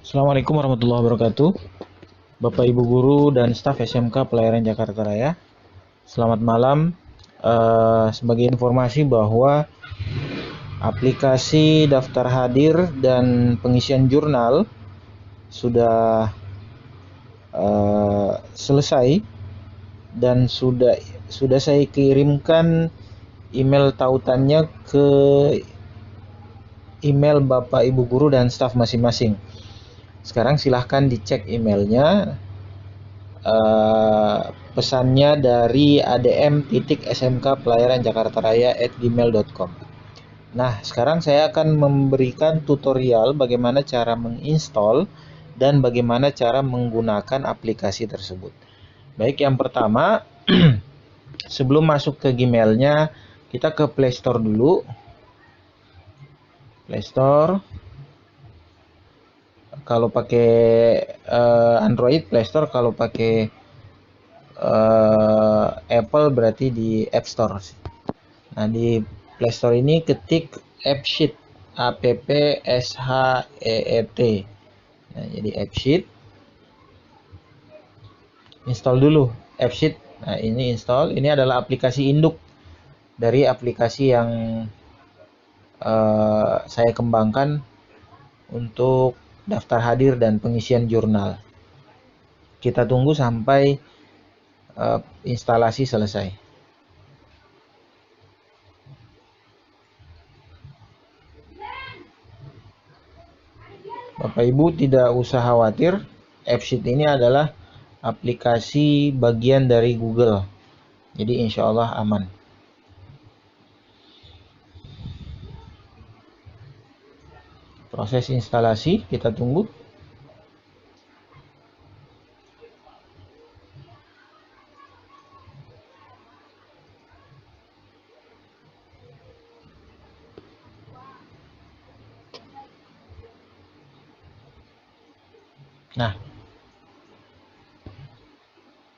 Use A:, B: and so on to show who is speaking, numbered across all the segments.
A: Assalamualaikum warahmatullahi wabarakatuh. Bapak Ibu guru dan staf SMK Pelayaran Jakarta Raya. Selamat malam. Sebagai informasi bahwa aplikasi daftar hadir dan pengisian jurnal sudah selesai dan sudah saya kirimkan email tautannya ke email Bapak Ibu guru dan staf masing-masing. Sekarang silahkan dicek emailnya. Pesannya dari adm.smkpelayaranjakartaraya@gmail.com. Nah, sekarang saya akan memberikan tutorial bagaimana cara menginstall dan bagaimana cara menggunakan aplikasi tersebut. Baik, yang pertama, sebelum masuk ke Gmailnya, kita ke Play Store dulu. Play Store. Kalau pakai Android, Play Store. Kalau pakai Apple berarti di App Store. Nah, di Play Store ini ketik AppSheet, AppSheet. Nah, jadi AppSheet. Install dulu AppSheet. Nah, ini install. Ini adalah aplikasi induk dari aplikasi yang saya kembangkan untuk daftar hadir dan pengisian jurnal. Kita tunggu sampai instalasi selesai. Bapak Ibu tidak usah khawatir, AppSheet ini adalah aplikasi bagian dari Google. Jadi insya Allah aman. Proses instalasi kita tunggu. Nah,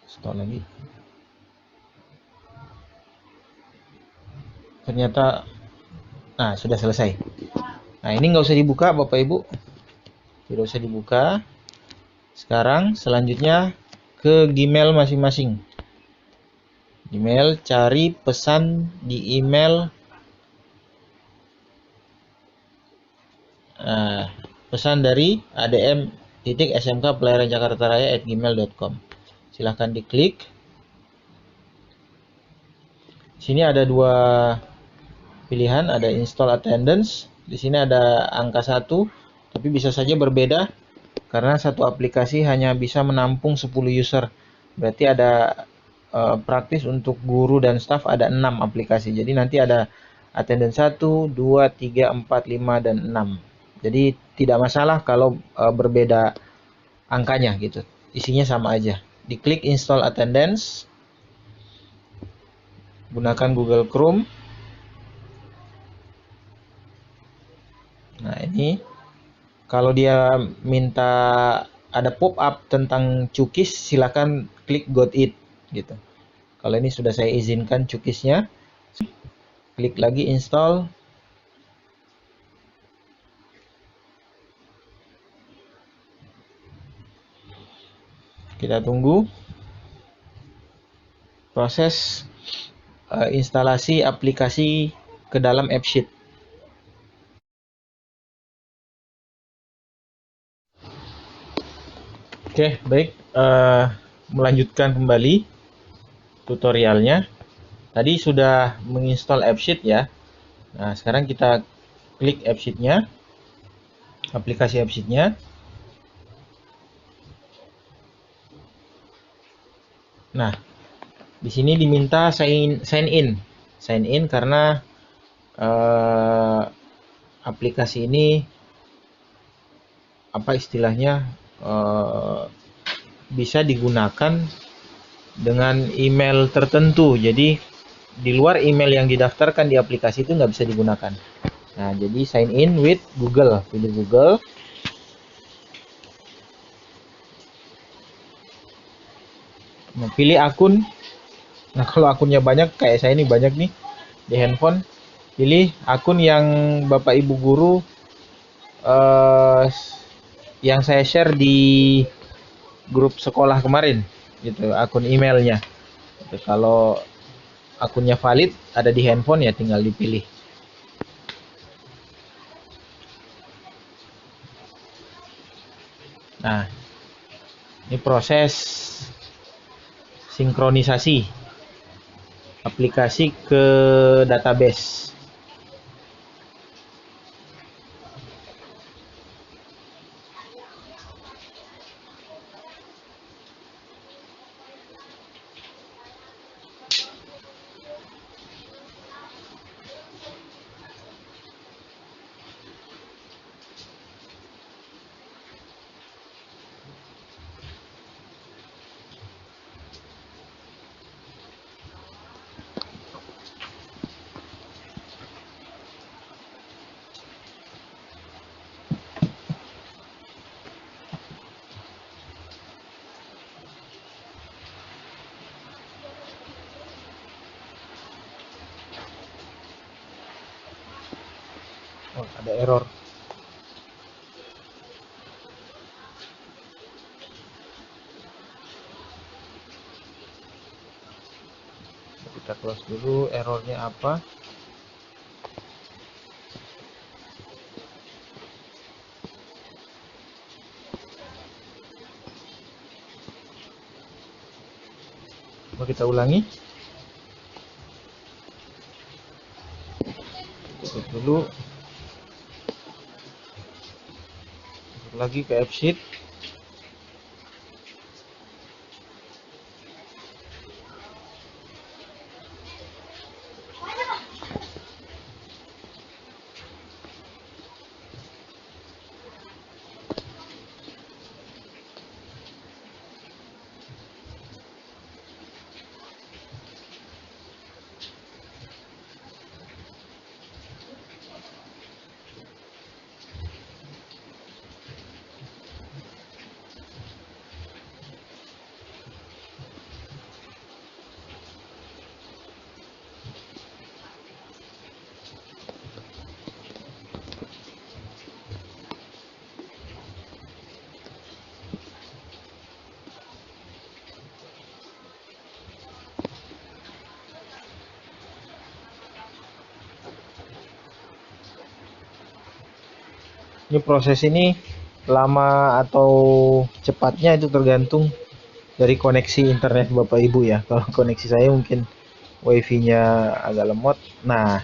A: install lagi. Ternyata, nah sudah selesai. Nah, ini nggak usah dibuka Bapak Ibu, tidak usah dibuka. Sekarang selanjutnya ke Gmail masing-masing. Gmail, cari pesan di email. Pesan dari adm.smkpelayaranjakartaraya@gmail.com. Silahkan diklik. Sini ada dua pilihan, ada install attendance. Di sini ada angka 1, tapi bisa saja berbeda karena satu aplikasi hanya bisa menampung 10 user. Berarti ada praktis untuk guru dan staf ada 6 aplikasi. Jadi nanti ada attendance 1, 2, 3, 4, 5 dan 6. Jadi tidak masalah kalau berbeda angkanya gitu. Isinya sama aja. Diklik install attendance. Gunakan Google Chrome. Nah, ini kalau dia minta ada pop-up tentang cookies, silakan klik got it gitu. Kalau ini sudah saya izinkan cookiesnya, klik lagi install. Kita tunggu proses instalasi aplikasi ke dalam AppSheet. Oke, baik. Melanjutkan kembali tutorialnya. Tadi sudah menginstal AppSheet ya. Nah, sekarang kita klik AppSheet-nya, aplikasi AppSheet-nya. Nah, di sini diminta sign in karena aplikasi ini apa istilahnya bisa digunakan dengan email tertentu. Jadi di luar email yang didaftarkan di aplikasi itu nggak bisa digunakan. Nah, jadi sign in with Google, pilih Google. Nah, pilih akun. Nah, kalau akunnya banyak, kayak saya ini banyak nih di handphone, pilih akun yang Bapak Ibu guru yang saya share di grup sekolah kemarin, gitu, akun emailnya. Gitu. Kalau akunnya valid, ada di handphone ya tinggal dipilih. Nah, ini proses sinkronisasi aplikasi ke database. Oh, ada error. Kita close dulu, errornya apa? Coba kita ulangi. Tutup dulu. Masuk lagi ke AppSheet. Ini proses ini lama atau cepatnya itu tergantung dari koneksi internet Bapak Ibu ya. Kalau koneksi saya mungkin WiFi-nya agak lemot. Nah,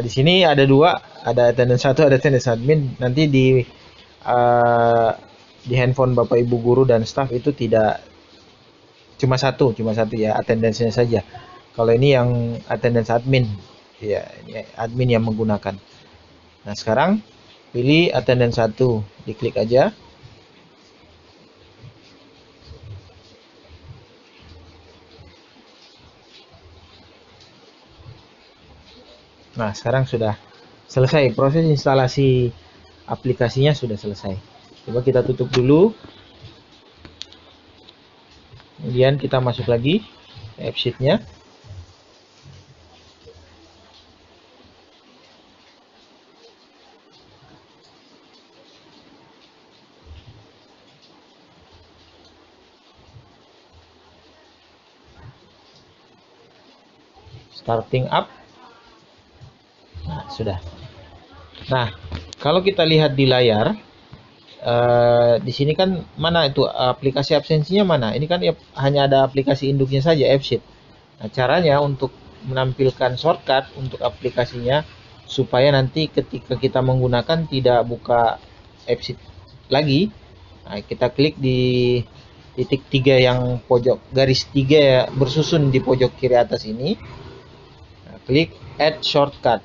A: di sini ada dua, ada attendance 1, ada attendance admin. Nanti uh, di handphone Bapak Ibu guru dan staff itu tidak cuma satu ya attendance-nya saja. Kalau ini yang attendance admin, ya ini admin yang menggunakan. Nah, sekarang pilih attendance 1, diklik aja. Nah, sekarang sudah selesai, proses instalasi aplikasinya sudah selesai. Coba kita tutup dulu. Kemudian kita masuk lagi ke AppSheet-nya. Starting up. Nah, sudah. Nah, kalau kita lihat di layar, di sini kan mana itu aplikasi absensinya mana? Ini kan ya, hanya ada aplikasi induknya saja, AppSheet. Nah, caranya untuk menampilkan shortcut untuk aplikasinya supaya nanti ketika kita menggunakan tidak buka AppSheet lagi. Nah, kita klik di titik 3 yang pojok, garis 3 ya, bersusun di pojok kiri atas ini. Nah, klik Add Shortcut.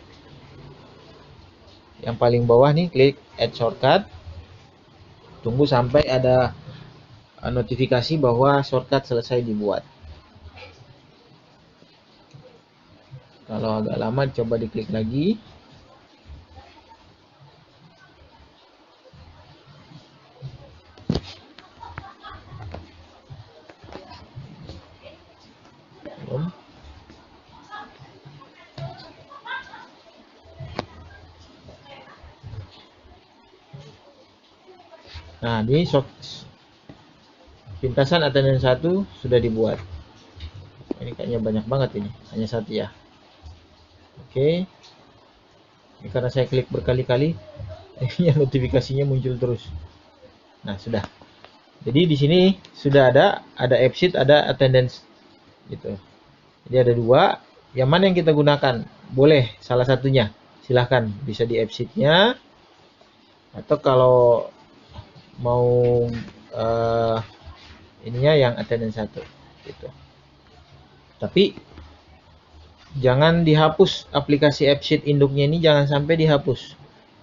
A: Yang paling bawah nih, klik Add Shortcut. Tunggu sampai ada notifikasi bahwa shortcut selesai dibuat. Kalau agak lama, coba diklik lagi. Belum. Nah, ini pintasan attendance 1 sudah dibuat. Ini kayaknya banyak banget ini, hanya satu ya. Oke. Ini karena saya klik berkali-kali, akhirnya notifikasinya muncul terus. Nah, sudah. Jadi di sini sudah ada absent, ada attendance gitu. Jadi ada dua. Yang mana yang kita gunakan? Boleh salah satunya. Silahkan bisa di absent-nya, atau kalau mau ininya yang attendance 1 gitu. Tapi jangan dihapus aplikasi AppSheet induknya ini, jangan sampai dihapus.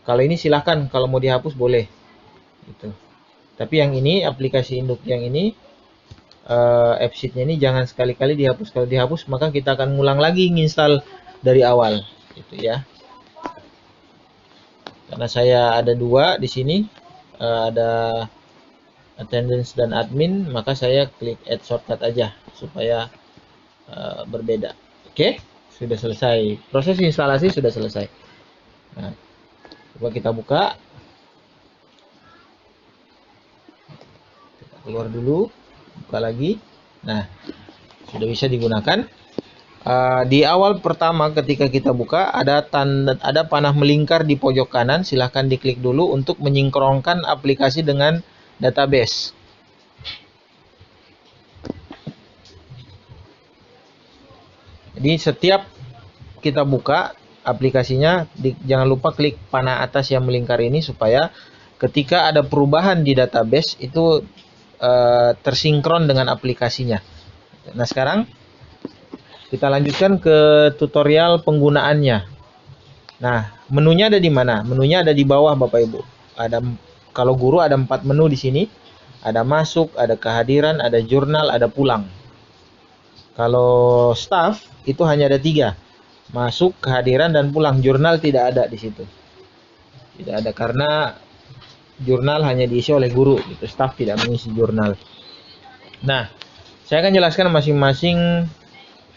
A: Kalau ini silahkan, kalau mau dihapus boleh gitu. Tapi yang ini aplikasi induk yang ini AppSheet-nya ini jangan sekali-kali dihapus. Kalau dihapus maka kita akan ngulang lagi nginstal dari awal gitu ya. Karena saya ada dua di sini, ada attendance dan admin, maka saya klik add shortcut aja supaya berbeda. Oke, sudah selesai. Proses instalasi sudah selesai. Nah, coba kita buka. Kita keluar dulu, buka lagi. Nah, sudah bisa digunakan. Di awal pertama ketika kita buka ada panah melingkar di pojok kanan. Silahkan diklik dulu untuk menyinkronkan aplikasi dengan database. Jadi setiap kita buka aplikasinya, jangan lupa klik panah atas yang melingkar ini supaya ketika ada perubahan di database itu tersinkron dengan aplikasinya. Nah, sekarang kita lanjutkan ke tutorial penggunaannya. Nah, menunya ada di mana? Menunya ada di bawah Bapak Ibu. Kalau guru ada 4 menu di sini. Ada masuk, ada kehadiran, ada jurnal, ada pulang. Kalau staff itu hanya ada 3. Masuk, kehadiran, dan pulang. Jurnal tidak ada di situ. Tidak ada karena jurnal hanya diisi oleh guru. Gitu. Staff tidak mengisi jurnal. Nah, saya akan jelaskan masing-masing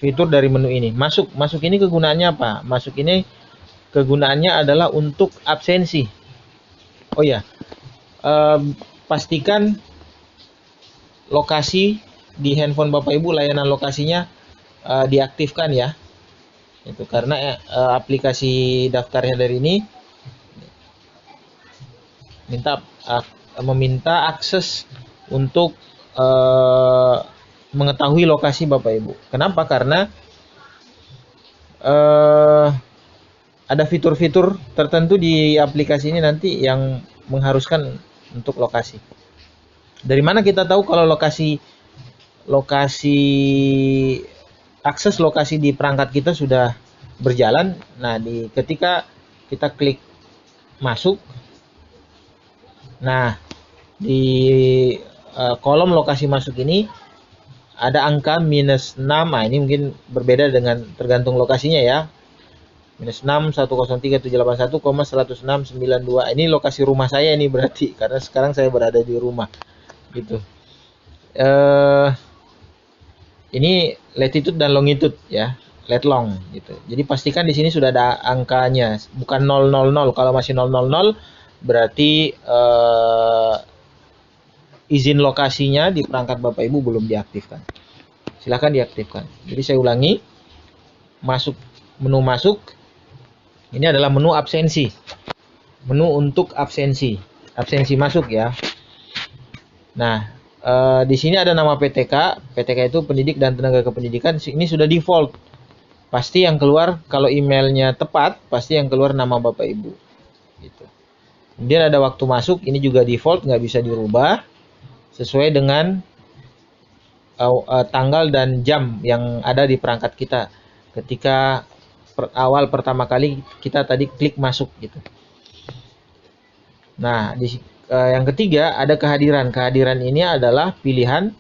A: fitur dari menu ini. Masuk ini kegunaannya apa? Masuk ini kegunaannya adalah untuk absensi. Oh ya, pastikan lokasi di handphone Bapak Ibu, layanan lokasinya diaktifkan ya. Itu karena aplikasi daftarnya dari ini meminta akses untuk mengetahui lokasi Bapak Ibu. Kenapa? Karena ada fitur-fitur tertentu di aplikasi ini nanti yang mengharuskan untuk lokasi. Dari mana kita tahu kalau akses lokasi di perangkat kita sudah berjalan? Nah, ketika kita klik masuk, nah di kolom lokasi masuk ini ada angka -6. Nah, ini mungkin berbeda dengan tergantung lokasinya ya. -6 103.781,106.92. Ini lokasi rumah saya ini berarti karena sekarang saya berada di rumah gitu. Ini latitude dan longitude ya, lat long gitu. Jadi pastikan di sini sudah ada angkanya, bukan 000. Kalau masih 000 berarti izin lokasinya di perangkat Bapak Ibu belum diaktifkan. Silahkan diaktifkan. Jadi saya ulangi. Menu masuk. Ini adalah menu absensi. Menu untuk absensi. Absensi masuk ya. Nah, di sini ada nama PTK. PTK itu pendidik dan tenaga kependidikan. Ini sudah default. Pasti yang keluar kalau emailnya tepat, pasti yang keluar nama Bapak Ibu. Gitu. Kemudian ada waktu masuk. Ini juga default, nggak bisa dirubah. Sesuai dengan tanggal dan jam yang ada di perangkat kita ketika awal pertama kali kita tadi klik masuk gitu. Nah, yang ketiga ada kehadiran. Kehadiran ini adalah pilihan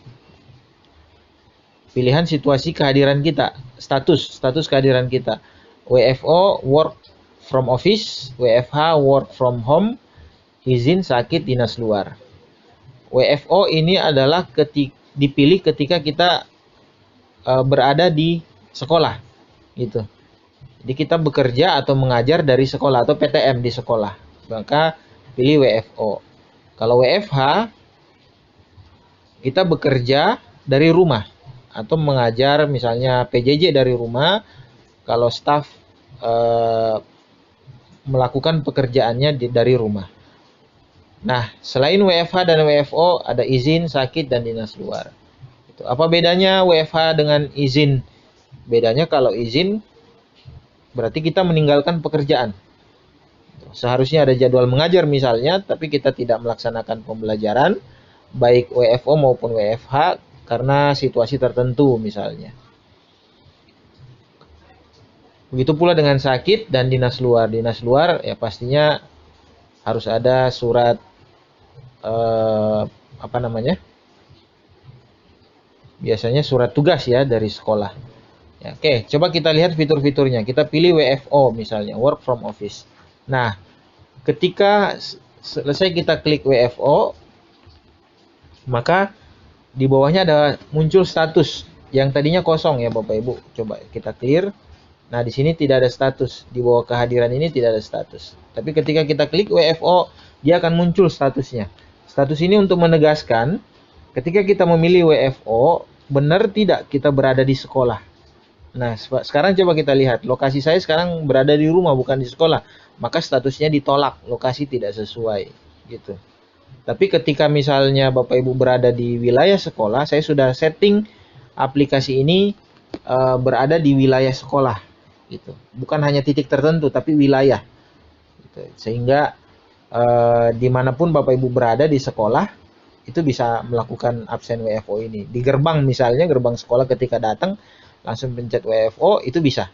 A: situasi kehadiran kita, status kehadiran kita. WFO work from office, WFH work from home, izin sakit dinas luar. WFO ini adalah dipilih ketika kita berada di sekolah gitu. Jadi kita bekerja atau mengajar dari sekolah atau PTM di sekolah, maka pilih WFO. Kalau WFH, kita bekerja dari rumah atau mengajar misalnya PJJ dari rumah. Kalau staf melakukan pekerjaannya dari rumah. Nah, selain WFH dan WFO, ada izin, sakit, dan dinas luar. Apa bedanya WFH dengan izin? Bedanya kalau izin berarti kita meninggalkan pekerjaan. Seharusnya ada jadwal mengajar misalnya, tapi kita tidak melaksanakan pembelajaran, baik WFO maupun WFH, karena situasi tertentu misalnya. Begitu pula dengan sakit dan dinas luar. Dinas luar ya pastinya harus ada surat biasanya surat tugas ya dari sekolah. Ya, oke, coba kita lihat fitur-fiturnya. Kita pilih WFO misalnya, work from office. Nah, ketika selesai kita klik WFO, maka di bawahnya ada muncul status yang tadinya kosong ya Bapak Ibu. Coba kita clear. Nah, di sini tidak ada status. Di bawah kehadiran ini tidak ada status. Tapi ketika kita klik WFO, dia akan muncul statusnya. Status ini untuk menegaskan ketika kita memilih WFO, benar tidak kita berada di sekolah. Nah, sekarang coba kita lihat. Lokasi saya sekarang berada di rumah, bukan di sekolah. Maka statusnya ditolak, lokasi tidak sesuai. Gitu. Tapi ketika misalnya Bapak Ibu berada di wilayah sekolah, saya sudah setting aplikasi ini berada di wilayah sekolah. Gitu. Bukan hanya titik tertentu, tapi wilayah. Gitu. Sehingga dimanapun Bapak Ibu berada di sekolah, itu bisa melakukan absen WFO ini. Di gerbang misalnya, gerbang sekolah ketika datang, langsung pencet WFO, itu bisa.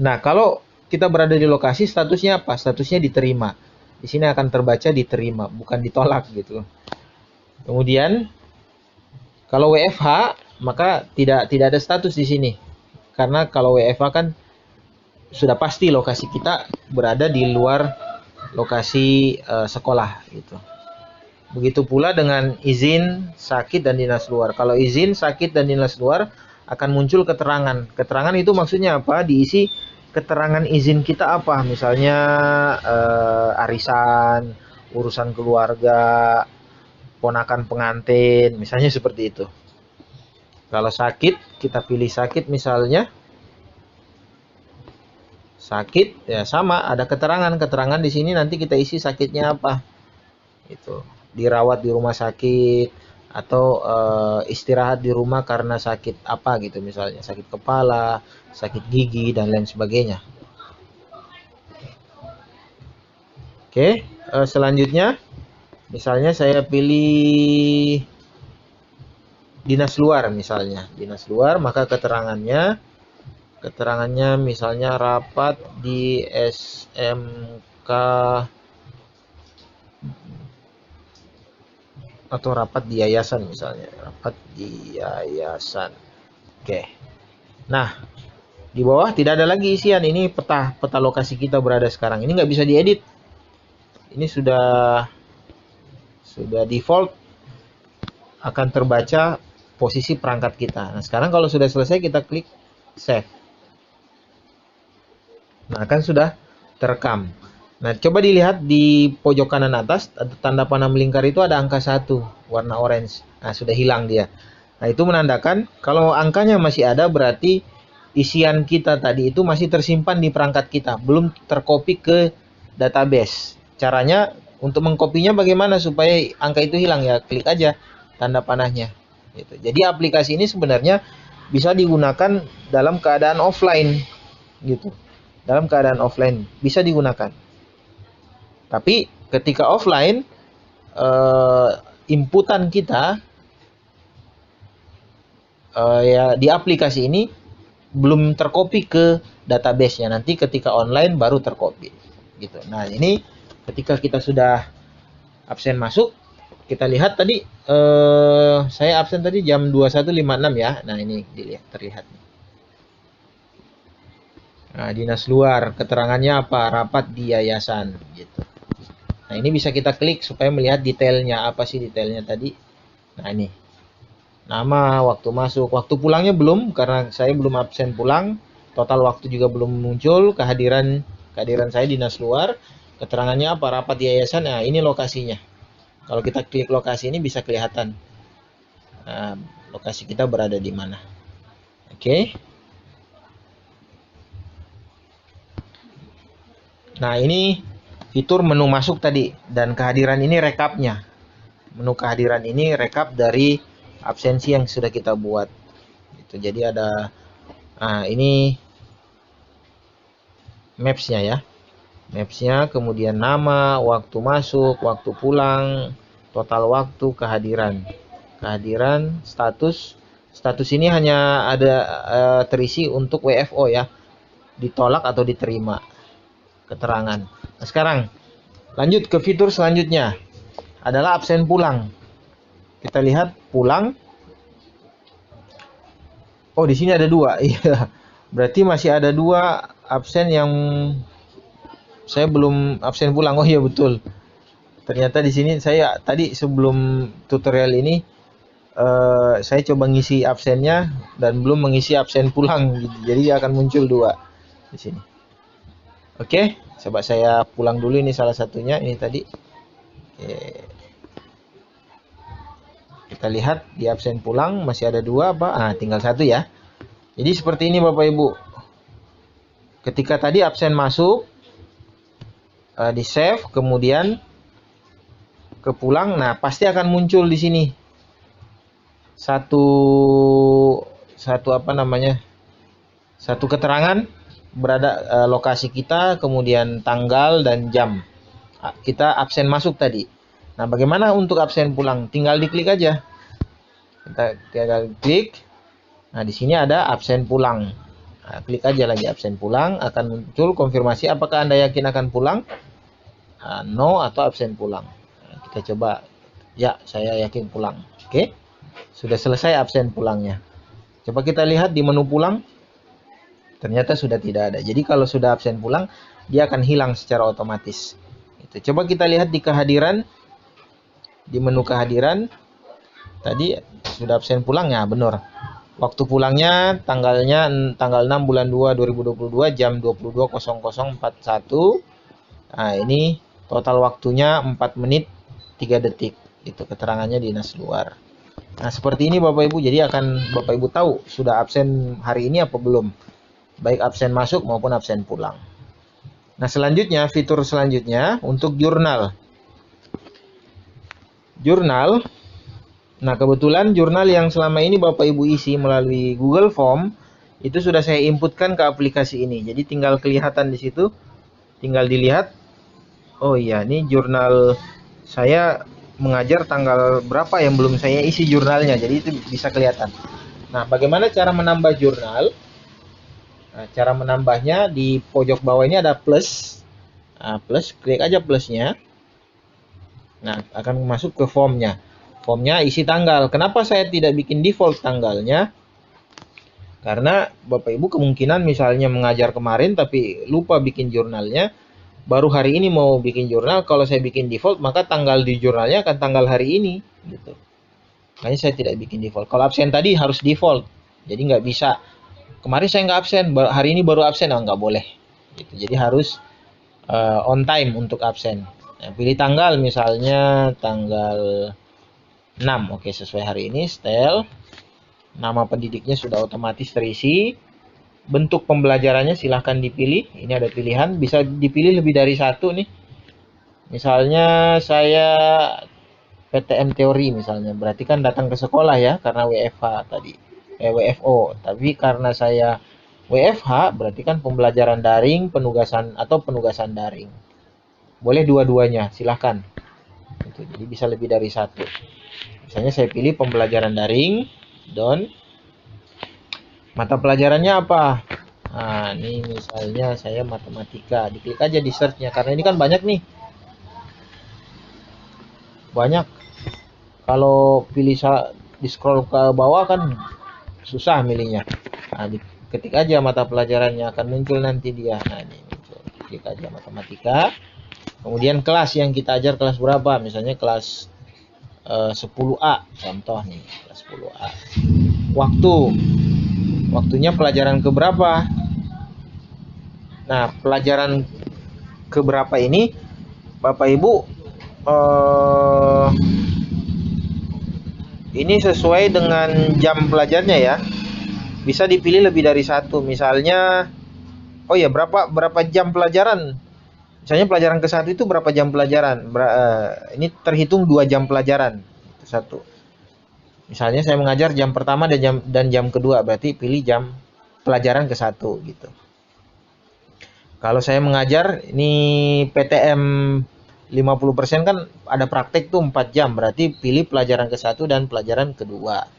A: Nah, kalau kita berada di lokasi, statusnya apa? Statusnya diterima. Di sini akan terbaca diterima, bukan ditolak gitu. Kemudian, kalau WFH, maka tidak ada status di sini. Karena kalau WFH kan sudah pasti lokasi kita berada di luar lokasi sekolah gitu. Begitu pula dengan izin, sakit, dan dinas luar. Kalau izin, sakit, dan dinas luar akan muncul keterangan. Keterangan itu maksudnya apa? Diisi keterangan izin kita apa? Misalnya arisan, urusan keluarga, ponakan pengantin, misalnya seperti itu. Kalau sakit, kita pilih sakit misalnya. Sakit, ya sama, ada keterangan di sini nanti kita isi sakitnya apa. Itu dirawat di rumah sakit atau istirahat di rumah karena sakit apa gitu, misalnya sakit kepala, sakit gigi, dan lain sebagainya. Oke, selanjutnya misalnya saya pilih dinas luar misalnya. Dinas luar, maka keterangannya misalnya rapat di SMK atau rapat di yayasan misalnya. Rapat di yayasan. Oke. Nah, di bawah tidak ada lagi isian. Ini peta lokasi kita berada sekarang. Ini nggak bisa diedit. Ini sudah default akan terbaca posisi perangkat kita. Nah, sekarang kalau sudah selesai kita klik save. Nah, kan sudah terekam. Nah, coba dilihat di pojok kanan atas, tanda panah melingkar itu ada angka 1, warna orange. Nah, sudah hilang dia. Nah, itu menandakan kalau angkanya masih ada, berarti isian kita tadi itu masih tersimpan di perangkat kita, belum terkopi ke database. Caranya untuk mengkopinya bagaimana supaya angka itu hilang? Ya, klik aja tanda panahnya. Gitu. Jadi aplikasi ini sebenarnya bisa digunakan dalam keadaan offline, gitu. Dalam keadaan offline bisa digunakan. Tapi ketika offline, inputan kita ya di aplikasi ini belum terkopi ke database-nya. Nanti ketika online baru terkopi. Gitu. Nah, ini ketika kita sudah absen masuk, kita lihat tadi saya absen tadi jam 21.56 ya. Nah, ini terlihat. Nah, dinas luar, keterangannya apa? Rapat di yayasan, gitu. Nah, ini bisa kita klik supaya melihat detailnya. Apa sih detailnya tadi? Nah, ini. Nama, waktu masuk, waktu pulangnya belum, karena saya belum absen pulang. Total waktu juga belum muncul, kehadiran saya dinas luar. Keterangannya apa? Rapat yayasan. Nah, ini lokasinya. Kalau kita klik lokasi ini bisa kelihatan lokasi kita berada di mana. Oke. Nah, ini fitur menu masuk tadi, dan kehadiran ini rekapnya. Menu kehadiran ini rekap dari absensi yang sudah kita buat. Gitu. Jadi ada ini maps-nya ya. Maps-nya, kemudian nama, waktu masuk, waktu pulang, total waktu, kehadiran. Kehadiran, status. Status ini hanya ada terisi untuk WFO ya. Ditolak atau diterima keterangan. Nah, sekarang lanjut ke fitur selanjutnya. Adalah absen pulang. Kita lihat pulang. Oh, di sini ada 2. Iya. Berarti masih ada 2 absen yang saya belum absen pulang. Oh iya betul. Ternyata di sini saya tadi sebelum tutorial ini saya coba ngisi absennya dan belum mengisi absen pulang. Jadi akan muncul 2 di sini. Oke, coba saya pulang dulu, ini salah satunya ini tadi. Oke. Kita lihat di absen pulang masih ada 2 apa? Tinggal 1 ya. Jadi seperti ini Bapak Ibu. Ketika tadi absen masuk, di save, kemudian ke pulang, nah pasti akan muncul di sini satu apa namanya? Satu keterangan berada lokasi kita, kemudian tanggal dan jam. Kita absen masuk tadi. Nah, bagaimana untuk absen pulang? Tinggal diklik aja. Kita tinggal klik. Nah, di sini ada absen pulang. Nah, klik aja lagi absen pulang, akan muncul konfirmasi apakah Anda yakin akan pulang? No atau absen pulang. Nah, kita coba. Ya, saya yakin pulang. Oke. Sudah selesai absen pulangnya. Coba kita lihat di menu pulang. Ternyata sudah tidak ada. Jadi kalau sudah absen pulang, dia akan hilang secara otomatis. Coba kita lihat di kehadiran. Di menu kehadiran. Tadi sudah absen pulang ya, benar. Waktu pulangnya tanggalnya tanggal 6 bulan 2 2022 jam 22.0041. Nah, ini total waktunya 4 menit 3 detik. Itu keterangannya dinas luar. Nah, seperti ini Bapak Ibu. Jadi akan Bapak Ibu tahu sudah absen hari ini apa belum. Baik absen masuk maupun absen pulang. Nah, selanjutnya, fitur selanjutnya untuk jurnal. Jurnal. Nah, kebetulan jurnal yang selama ini Bapak Ibu isi melalui Google Form itu sudah saya inputkan ke aplikasi ini. Jadi tinggal kelihatan di situ, tinggal dilihat. Oh iya, ini jurnal saya mengajar tanggal berapa yang belum saya isi jurnalnya. Jadi itu bisa kelihatan. Nah, bagaimana cara menambah jurnal? Nah, cara menambahnya di pojok bawah ini ada plus. Nah, plus, klik aja plusnya. Nah, akan masuk ke formnya. Formnya isi tanggal. Kenapa saya tidak bikin default tanggalnya? Karena Bapak Ibu kemungkinan misalnya mengajar kemarin tapi lupa bikin jurnalnya. Baru hari ini mau bikin jurnal. Kalau saya bikin default, maka tanggal di jurnalnya akan tanggal hari ini. Gitu. Makanya saya tidak bikin default. Kalau absen tadi harus default. Jadi nggak bisa. Kemarin saya nggak absen, hari ini baru absen, nggak boleh. Gitu. Jadi harus on time untuk absen. Nah, pilih tanggal, misalnya tanggal 6. Oke, sesuai hari ini, style. Nama pendidiknya sudah otomatis terisi. Bentuk pembelajarannya silahkan dipilih. Ini ada pilihan, bisa dipilih lebih dari 1 nih. Misalnya saya PTM teori misalnya, berarti kan datang ke sekolah ya, karena WFH tadi. WFO, tapi karena saya WFH berarti kan pembelajaran daring, penugasan daring. Boleh dua-duanya, silahkan. Jadi bisa lebih dari 1. Misalnya saya pilih pembelajaran daring, done. Mata pelajarannya apa? Nah, ini misalnya saya matematika. Diklik aja di search-nya karena ini kan banyak nih. Banyak. Kalau pilih di scroll ke bawah kan susah milihnya. Nah, ketik aja mata pelajarannya akan muncul nanti dia. Nah, ini muncul. Klik aja matematika. Kemudian kelas yang kita ajar kelas berapa? Misalnya kelas 10A. Contoh nih, kelas 10A. Waktunya pelajaran keberapa? Nah, pelajaran keberapa ini Bapak Ibu, ini sesuai dengan jam belajarnya ya. Bisa dipilih lebih dari satu. Misalnya, oh ya, berapa jam pelajaran? Misalnya pelajaran ke satu itu berapa jam pelajaran? Ini terhitung 2 jam pelajaran. Itu satu. Misalnya saya mengajar jam pertama dan jam kedua, berarti pilih jam pelajaran ke satu gitu. Kalau saya mengajar ini PTM 50% kan ada praktek tuh 4 jam, berarti pilih pelajaran ke satu dan pelajaran kedua.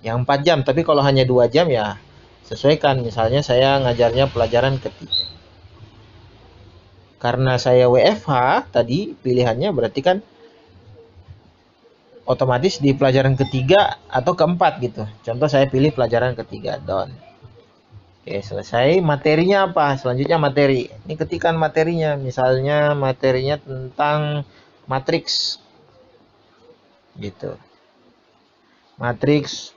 A: Yang 4 jam, tapi kalau hanya 2 jam ya sesuaikan. Misalnya saya ngajarnya pelajaran ketiga. Karena saya WFH tadi pilihannya berarti kan otomatis di pelajaran ketiga atau keempat gitu. Contoh saya pilih pelajaran ketiga, done. Oke, selesai. Materinya apa? Selanjutnya materi. Ini ketikan materinya. Misalnya materinya tentang matriks. Gitu. Matriks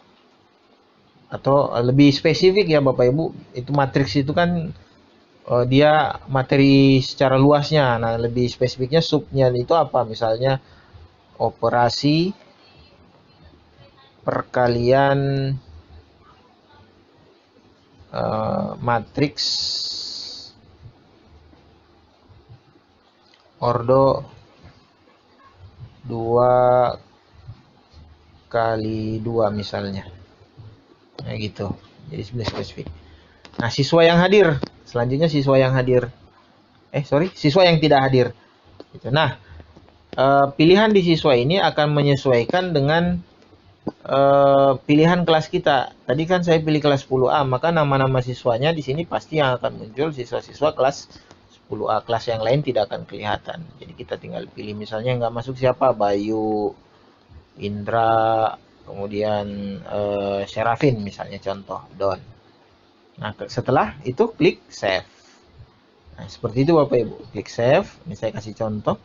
A: atau lebih spesifik ya Bapak Ibu. Itu matriks itu kan dia materi secara luasnya. Nah, lebih spesifiknya subnya itu apa? Misalnya operasi perkalian matriks ordo 2 kali 2 misalnya. Nah gitu. Jadi lebih spesifik. Nah, siswa yang hadir. Selanjutnya siswa yang hadir. Siswa yang tidak hadir. Gitu. Nah, pilihan di siswa ini akan menyesuaikan dengan pilihan kelas kita. Tadi kan saya pilih kelas 10A, maka nama-nama siswanya di sini pasti yang akan muncul siswa-siswa kelas 10A. Kelas yang lain tidak akan kelihatan. Jadi kita tinggal pilih misalnya nggak masuk siapa, Bayu, Indra, kemudian Serafin misalnya contoh, Don. Nah, setelah itu klik save. Nah, seperti itu Bapak Ibu. Klik save. Ini saya kasih contoh.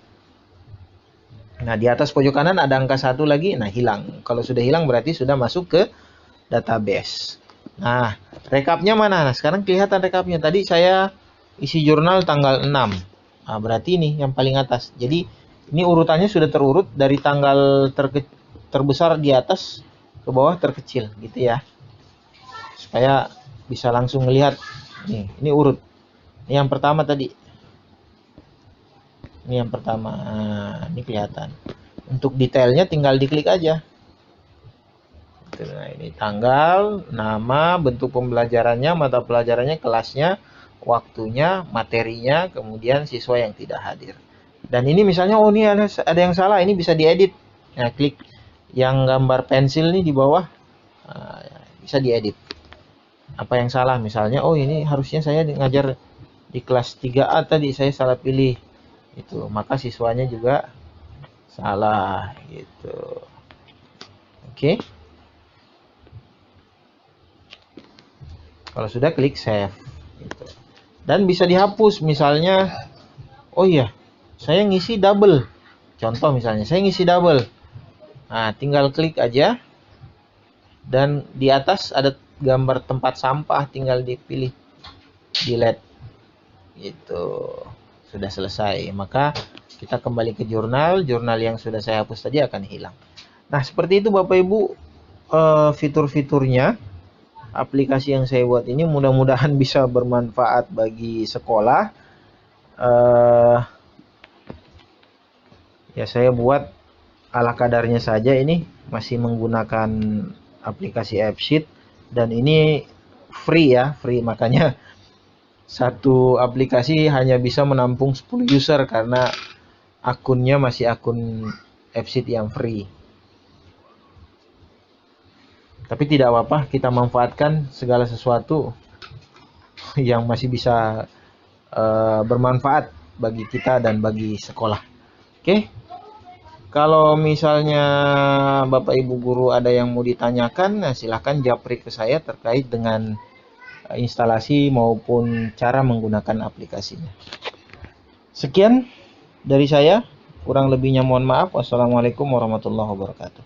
A: Nah, di atas pojok kanan ada angka 1 lagi. Nah, hilang. Kalau sudah hilang berarti sudah masuk ke database. Nah, rekapnya mana? Nah, sekarang kelihatan rekapnya. Tadi saya isi jurnal tanggal 6. Nah, berarti ini yang paling atas. Jadi, ini urutannya sudah terurut dari tanggal terbesar di atas ke bawah terkecil gitu ya. Supaya bisa langsung melihat. Nih, ini urut. Ini yang pertama tadi. Ini yang pertama. Nah, ini kelihatan. Untuk detailnya tinggal diklik aja. Nah, ini tanggal, nama, bentuk pembelajarannya, mata pelajarannya, kelasnya, waktunya, materinya, kemudian siswa yang tidak hadir. Dan ini misalnya, oh ini ada yang salah, ini bisa diedit. Nah, klik yang gambar pensil nih di bawah, nah, bisa diedit. Apa yang salah? Misalnya, oh ini harusnya saya ngajar di kelas 3A tadi, saya salah pilih. Itu, maka siswanya juga salah gitu. Oke. Kalau sudah klik save gitu. Dan bisa dihapus misalnya, oh iya, saya ngisi double. Contoh misalnya, saya ngisi double. Nah, tinggal klik aja. Dan di atas ada gambar tempat sampah, tinggal dipilih delete. Gitu. Sudah selesai. Maka kita kembali ke jurnal yang sudah saya hapus tadi akan hilang. Nah, seperti itu Bapak Ibu fitur-fiturnya. Aplikasi yang saya buat ini mudah-mudahan bisa bermanfaat bagi sekolah. Ya saya buat ala kadarnya saja, ini masih menggunakan aplikasi AppSheet dan ini free ya, free, makanya satu aplikasi hanya bisa menampung 10 user karena akunnya masih akun AppSheet yang free. Tapi tidak apa-apa, kita manfaatkan segala sesuatu yang masih bisa bermanfaat bagi kita dan bagi sekolah. Oke, kalau misalnya Bapak Ibu Guru ada yang mau ditanyakan, nah silahkan japri ke saya terkait dengan instalasi maupun cara menggunakan aplikasinya. Sekian dari saya, kurang lebihnya mohon maaf. Wassalamualaikum warahmatullahi wabarakatuh.